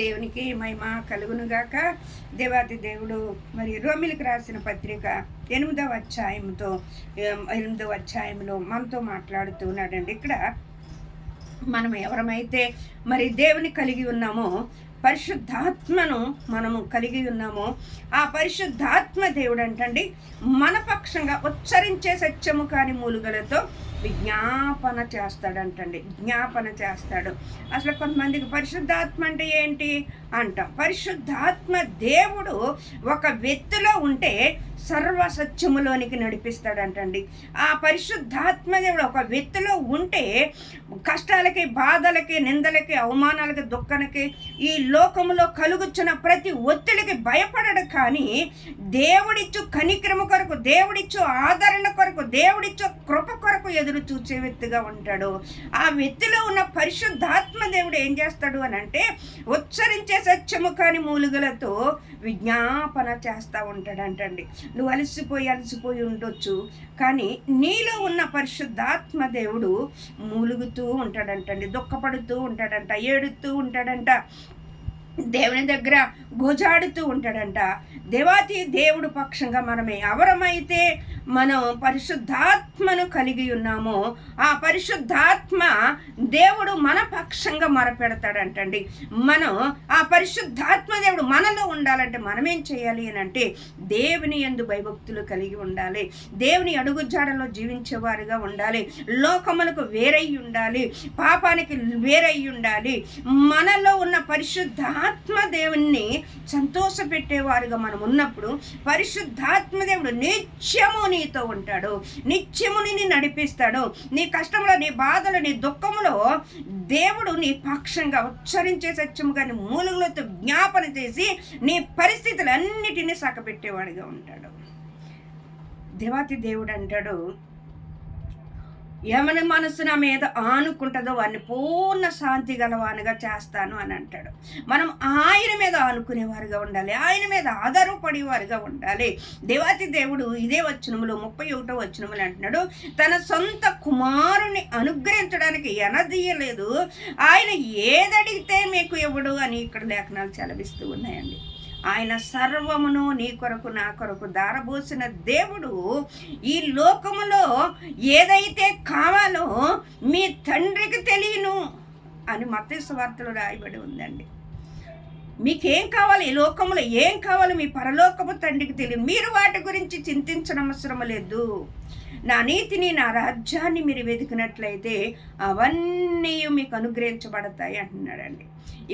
దేవునికి మహిమ కలుగునుగాక. దేవాది దేవుడు మరి రోమిలకు రాసిన పత్రిక 8వ అధ్యాయంలో మనతో మాట్లాడుతూ ఉన్నాడండి. ఇక్కడ మనం ఎవరమైతే మరి దేవుని కలిగి ఉన్నామో, పరిశుద్ధాత్మను మనము కలిగి ఉన్నామో, ఆ పరిశుద్ధాత్మ దేవుడు అంటండి మన పక్షంగా ఉచ్చరించే సత్యము కాని మూలుగలతో విజ్ఞాపన చేస్తాడంటండి. జ్ఞాపన చేస్తాడు. అసలు కొంతమందికి పరిశుద్ధాత్మ అంటే ఏంటి అంటాం. పరిశుద్ధాత్మ దేవుడు ఒక వ్యక్తిలో ఉంటే సర్వసత్యములోనికి నడిపిస్తాడంటండి. ఆ పరిశుద్ధాత్మ దేవుడు ఒక వ్యక్తిలో ఉంటే కష్టాలకి, బాధలకి, నిందలకి, అవమానాలకి, దుఃఖానికి, ఈ లోకములో కలుగుచున్న ప్రతి ఒత్తిడికి భయపడడు. కానీ దేవుడిచ్చు కనిక్రమ కొరకు, దేవుడిచ్చు ఆదరణ కొరకు, దేవుడిచ్చు కృప కొరకు ఎదురు చూసే వ్యక్తిగా ఉంటాడు. ఆ వ్యక్తిలో ఉన్న పరిశుద్ధాత్మ దేవుడు ఏం చేస్తాడు అని అంటే, ఉచ్చరించే సత్యము కాని మూలుగలతో విజ్ఞాపన చేస్తూ ఉంటాడంటండి. నువ్వు అలసిపోయి ఉండొచ్చు, కానీ నీలో ఉన్న పరిశుద్ధాత్మ దేవుడు మూలుగుతూ ఉంటాడంటండి, దుఃఖపడుతూ ఉంటాడంట, ఏడుతూ ఉంటాడంట, దేవుని దగ్గర గోజాడుతూ ఉంటాడంట. దేవాతి దేవుడు పక్షంగా మనమే ఎవరమైతే మనం పరిశుద్ధాత్మను కలిగి ఉన్నామో, ఆ పరిశుద్ధాత్మ దేవుడు మన పక్షంగా మొరపెడతాడంటండి. మనం ఆ పరిశుద్ధాత్మ దేవుడు మనలో ఉండాలంటే మనం ఏం చేయాలి అని అంటే, దేవుని యందు భయభక్తులు కలిగి ఉండాలి, దేవుని అడుగుజాడలో జీవించేవారుగా ఉండాలి, లోకములకు వేరై ఉండాలి, పాపానికి వేరై ఉండాలి. మనలో ఉన్న పరిశుద్ధాత్మ దేవుణ్ణి సంతోషపెట్టేవారుగా మనం ఉన్నప్పుడు పరిశుద్ధాత్మ దేవుడు నిత్యము నీతో ఉంటాడు, నిత్యము నిన్ను నడిపిస్తాడు. నీ కష్టంలో, నీ బాధలో, నీ దుఃఖంలో దేవుడు నీ పక్షంగా ఉచ్చరించే సత్యము కానీ మూలుగులతో జ్ఞాపన చేసి నీ పరిస్థితులన్నిటినీ సకపెట్టేవాడిగా ఉంటాడు. దేవాతి దేవుడు అంటాడు, ఏమని మనసు నా మీద ఆనుకుంటుందో వాడిని పూర్ణ శాంతి గలవానిగా చేస్తాను అని అంటాడు. మనం ఆయన మీద ఆనుకునేవారుగా ఉండాలి, ఆయన మీద ఆధారపడేవారుగా ఉండాలి. దేవాతి దేవుడు ఇదే వచనములో 31వ వచనములు అంటున్నాడు, తన సొంత కుమారుని అనుగ్రహించడానికి ఎనదీయలేదు, ఆయన ఏదడిగితే మీకు ఇవ్వడు అని ఇక్కడ లేఖనాలు చలవిస్తూ ఉన్నాయండి. ఆయన సర్వమును నీ కొరకు నా కొరకు దారబోసిన దేవుడు ఈ లోకములో ఏదైతే కావాలో మీ తండ్రికి తెలియను అని మత్తయి సువార్తలో రాయబడి ఉందండి. మీకేం కావాలి, ఈ లోకంలో ఏం కావాలో మీ పరలోకపు తండ్రికి తెలియదు. మీరు వాటి గురించి చింతించడం అవసరం లేదు. నా నీతిని, నా రాజ్యాన్ని మీరు వెతికినట్లయితే అవన్నీ మీకు అనుగ్రహించబడతాయి అంటున్నాడండి.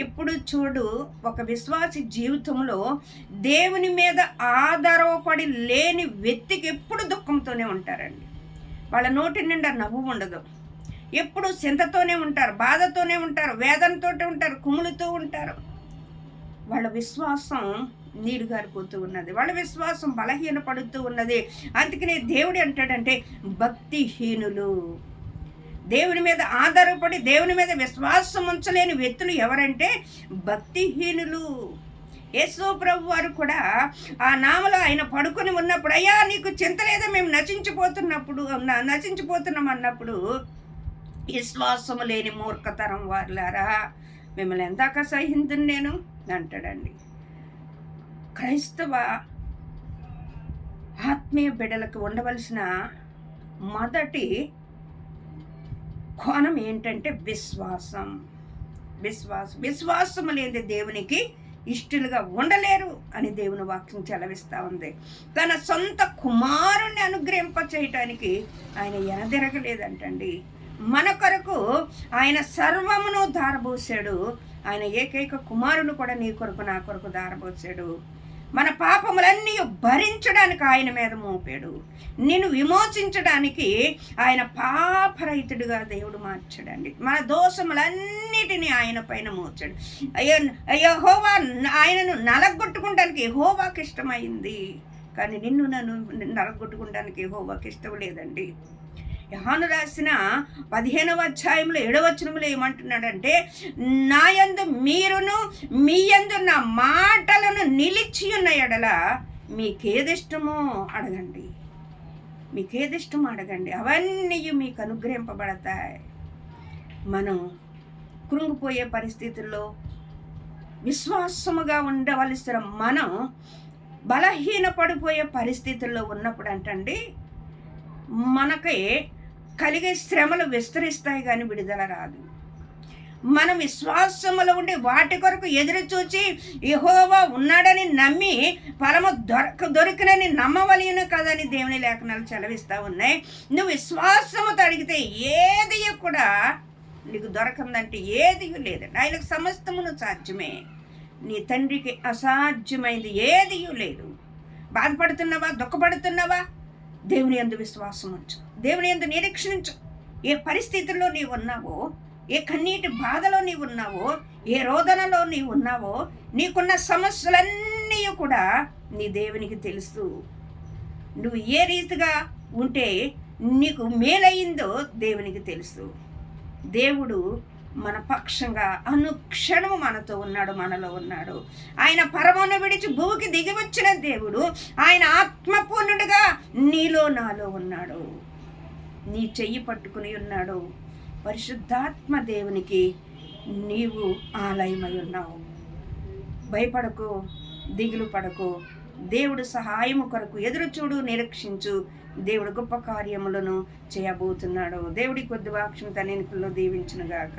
ఇప్పుడు చూడు, ఒక విశ్వాసి జీవితంలో దేవుని మీద ఆధారపడి లేని వ్యక్తికి ఎప్పుడు దుఃఖంతోనే ఉంటారండి. వాళ్ళ నోటి నిండా నవ్వు ఉండదు, ఎప్పుడు చింతతోనే ఉంటారు, బాధతోనే ఉంటారు, వేదనతో ఉంటారు, కుములుతూ ఉంటారు. వాళ్ళ విశ్వాసం నీరుగారిపోతూ ఉన్నది, వాళ్ళ విశ్వాసం బలహీనపడుతూ ఉన్నది. అందుకనే దేవుడు అంటాడంటే, భక్తిహీనులు, దేవుని మీద ఆధారపడి దేవుని మీద విశ్వాసం ఉంచలేని వ్యక్తులు ఎవరంటే భక్తిహీనులు. యేసు ప్రభు వారు కూడా ఆ నామలో ఆయన పడుకొని ఉన్నప్పుడు, అయ్యా నీకు చింత లేదా, మేము నశించిపోతున్నాం అన్నప్పుడు, విశ్వాసము లేని మూర్ఖతరం వారులారా, మిమ్మల్ని ఎందాక సహించును నేను అంటాడండి. క్రైస్తవ ఆత్మీయ బిడ్డలకు ఉండవలసిన మొదటి కోణం ఏంటంటే విశ్వాసం లేని దేవునికి ఇష్టలుగా ఉండలేరు అని దేవుని వాక్యం చెలవిస్తూ ఉంది. తన సొంత కుమారుణ్ణి అనుగ్రహింప చేయటానికి ఆయన ఎనదిరగలేదంటండి. మన కొరకు ఆయన సర్వమును ధారబోసాడు. ఆయన ఏకైక కుమారుడు కూడా నీ కొరకు నా కొరకు ధారబోసాడు. మన పాపములన్నీ భరించడానికి ఆయన మీద మోపాడు. నిన్ను విమోచించడానికి ఆయన పాపరహితుడిగా దేవుడు మార్చాడండి. మన దోషములన్నిటినీ ఆయన పైన మోచాడు. యెహోవా ఆయనను నలగొట్టుకోవడానికి యెహోవాకి ఇష్టమైంది, కానీ నన్ను నలగొట్టుకోవడానికి యెహోవాకి ఇష్టం లేదండి. యోహాను రాసిన 15వ అధ్యాయంలో 7వ వచనంలో ఏమంటున్నాడంటే, నా యందు మీరును మీ యందు నా మాటలను నిలిచి ఉన్న ఎడల మీకేదిష్టమో అడగండి, అవన్నీ మీకు అనుగ్రహింపబడతాయి. మనం కృంగిపోయే పరిస్థితుల్లో, విశ్వాసముగా ఉండవలసిన మనం బలహీనపడిపోయే పరిస్థితుల్లో ఉన్నప్పుడు అంటండి మనకి కలిగే శ్రమలు విస్తరిస్తాయి కానీ విడుదల రాదు. మనం విశ్వాసములో ఉండి వాటి కొరకు ఎదురు చూచి యెహోవా ఉన్నాడని నమ్మి ఫలము దొరికినని నమ్మవలెను కదని దేవుని లేఖనాలు చదివిస్తూ ఉన్నాయి. నువ్వు విశ్వాసముతో అడిగితే ఏది కూడా నీకు దొరకందంటే ఏది లేదండి. ఆయనకు సమస్తమును సాధ్యమే. నీ తండ్రికి అసాధ్యమైంది ఏది లేదు. బాధపడుతున్నావా, దుఃఖపడుతున్నావా, దేవుని యందు విశ్వాసం ఉంచు, దేవుని యందు నిరీక్షించు. ఏ పరిస్థితుల్లో నీవు ఉన్నావో, ఏ కన్నీటి బాధలో నీవు ఉన్నావో, ఏ రోదనలో నీవు ఉన్నావో, నీకున్న సమస్యలన్నీ కూడా నీ దేవునికి తెలుసు. నువ్వు ఏ రీతిగా ఉంటే నీకు మేలయ్యిందో దేవునికి తెలుసు. దేవుడు మన పక్షంగా అనుక్షణము మనతో ఉన్నాడు, మనలో ఉన్నాడు. ఆయన పరమును విడిచి భూమికి దిగి వచ్చిన దేవుడు. ఆయన ఆత్మపూర్ణుడిగా నీలో నాలో ఉన్నాడు. నీ చెయ్యి పట్టుకుని ఉన్నాడు. పరిశుద్ధాత్మ దేవునికి నీవు ఆలయమై ఉన్నావు. భయపడకు, దిగులు పడకు. దేవుడు సహాయము కొరకు ఎదురు చూడు, నిరీక్షించు. దేవుడు గొప్ప కార్యములను చేయబోతున్నాడు. దేవుడి కొద్ది వాక్యం తన దీవించునుగాక.